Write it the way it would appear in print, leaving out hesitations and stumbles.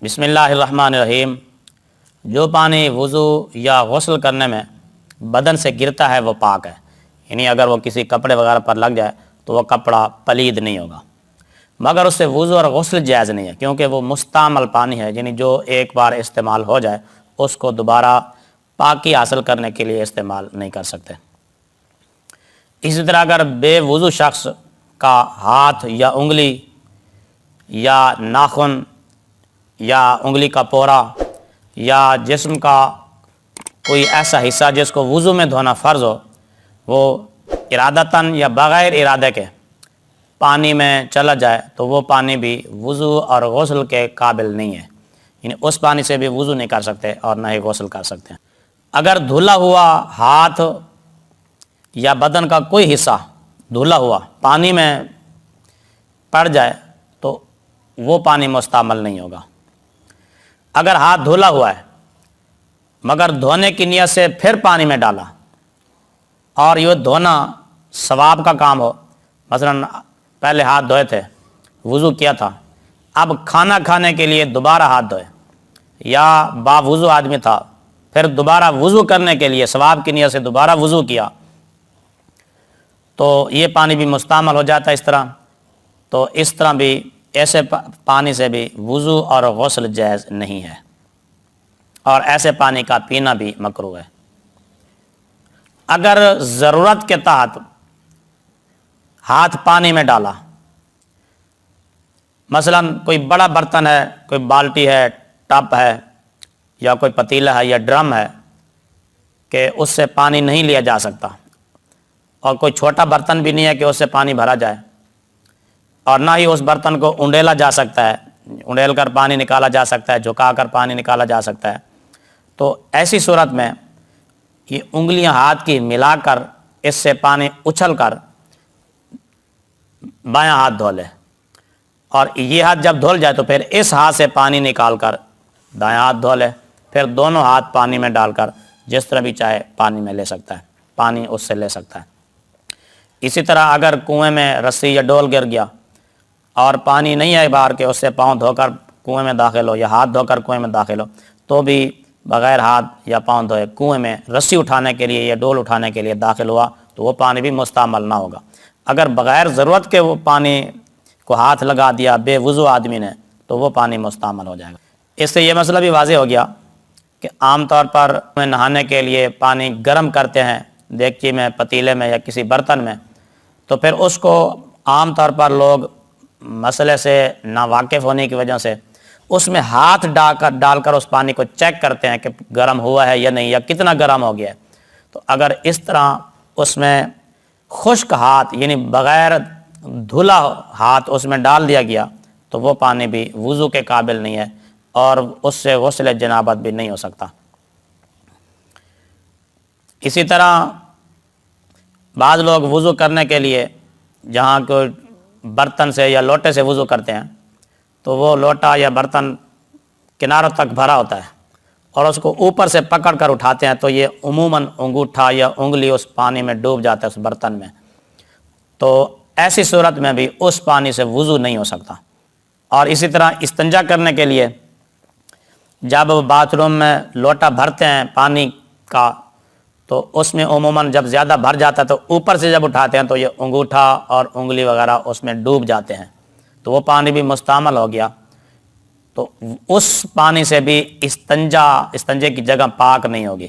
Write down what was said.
بسم اللہ الرحمن الرحیم۔ جو پانی وضو یا غسل کرنے میں بدن سے گرتا ہے وہ پاک ہے، یعنی اگر وہ کسی کپڑے وغیرہ پر لگ جائے تو وہ کپڑا پلید نہیں ہوگا، مگر اس سے وضو اور غسل جائز نہیں ہے، کیونکہ وہ مستعمل پانی ہے، یعنی جو ایک بار استعمال ہو جائے اس کو دوبارہ پاکی حاصل کرنے کے لیے استعمال نہیں کر سکتے۔ اسی طرح اگر بے وضو شخص کا ہاتھ یا انگلی یا ناخن یا انگلی کا پورا یا جسم کا کوئی ایسا حصہ جس کو وضو میں دھونا فرض ہو، وہ ارادتاً یا بغیر ارادے کے پانی میں چلا جائے تو وہ پانی بھی وضو اور غسل کے قابل نہیں ہے، یعنی اس پانی سے بھی وضو نہیں کر سکتے اور نہ ہی غسل کر سکتے ہیں۔ اگر دھلا ہوا ہاتھ یا بدن کا کوئی حصہ دھلا ہوا پانی میں پڑ جائے تو وہ پانی مستعمل نہیں ہوگا۔ اگر ہاتھ دھلا ہوا ہے مگر دھونے کی نیت سے پھر پانی میں ڈالا اور یہ دھونا ثواب کا کام ہو، مثلا پہلے ہاتھ دھوئے تھے، وضو کیا تھا، اب کھانا کھانے کے لیے دوبارہ ہاتھ دھوئے، یا باوضو آدمی تھا پھر دوبارہ وضو کرنے کے لیے ثواب کی نیت سے دوبارہ وضو کیا، تو یہ پانی بھی مستعمل ہو جاتا ہے اس طرح۔ تو اس طرح بھی ایسے پانی سے بھی وضو اور غسل جائز نہیں ہے، اور ایسے پانی کا پینا بھی مکروہ ہے۔ اگر ضرورت کے تحت ہاتھ پانی میں ڈالا، مثلا کوئی بڑا برتن ہے، کوئی بالٹی ہے، ٹب ہے، یا کوئی پتیلا ہے یا ڈرم ہے کہ اس سے پانی نہیں لیا جا سکتا، اور کوئی چھوٹا برتن بھی نہیں ہے کہ اس سے پانی بھرا جائے، اور نہ ہی اس برتن کو انڈیلا جا سکتا ہے، انڈیل کر پانی نکالا جا سکتا ہے، جھکا کر پانی نکالا جا سکتا ہے، تو ایسی صورت میں یہ انگلیاں ہاتھ کی ملا کر اس سے پانی اچھل کر بایاں ہاتھ دھو لے، اور یہ ہاتھ جب دھل جائے تو پھر اس ہاتھ سے پانی نکال کر دایاں ہاتھ دھو لے، پھر دونوں ہاتھ پانی میں ڈال کر جس طرح بھی چاہے پانی میں لے سکتا ہے، پانی اس سے لے سکتا ہے۔ اسی طرح اگر کنویں میں رسی یا ڈول گر گیا اور پانی نہیں ہے باہر کے، اس سے پاؤں دھو کر کنویں میں داخل ہو یا ہاتھ دھو کر کنویں میں داخل ہو، تو بھی بغیر ہاتھ یا پاؤں دھوئے کنویں میں رسی اٹھانے کے لیے یا ڈول اٹھانے کے لیے داخل ہوا تو وہ پانی بھی مستعمل نہ ہوگا۔ اگر بغیر ضرورت کے وہ پانی کو ہاتھ لگا دیا بے وضو آدمی نے تو وہ پانی مستعمل ہو جائے گا۔ اس سے یہ مسئلہ بھی واضح ہو گیا کہ عام طور پر نہانے کے لیے پانی گرم کرتے ہیں دیگچی میں، پتیلے میں یا کسی برتن میں، تو پھر اس کو عام طور پر لوگ مسئلے سے ناواقف ہونے کی وجہ سے اس میں ہاتھ ڈال کر اس پانی کو چیک کرتے ہیں کہ گرم ہوا ہے یا نہیں، یا کتنا گرم ہو گیا ہے۔ تو اگر اس طرح اس میں خشک ہاتھ یعنی بغیر دھلا ہاتھ اس میں ڈال دیا گیا تو وہ پانی بھی وضو کے قابل نہیں ہے، اور اس سے غسل جنابت بھی نہیں ہو سکتا۔ اسی طرح بعض لوگ وضو کرنے کے لیے جہاں کوئی برتن سے یا لوٹے سے وضو کرتے ہیں تو وہ لوٹا یا برتن کناروں تک بھرا ہوتا ہے اور اس کو اوپر سے پکڑ کر اٹھاتے ہیں، تو یہ عموماً انگوٹھا یا انگلی اس پانی میں ڈوب جاتا ہے اس برتن میں، تو ایسی صورت میں بھی اس پانی سے وضو نہیں ہو سکتا۔ اور اسی طرح استنجا کرنے کے لیے جب باتھ روم میں لوٹا بھرتے ہیں پانی کا تو اس میں عموماً جب زیادہ بھر جاتا ہے تو اوپر سے جب اٹھاتے ہیں تو یہ انگوٹھا اور انگلی وغیرہ اس میں ڈوب جاتے ہیں، تو وہ پانی بھی مستعمل ہو گیا، تو اس پانی سے بھی استنجے کی جگہ پاک نہیں ہوگی۔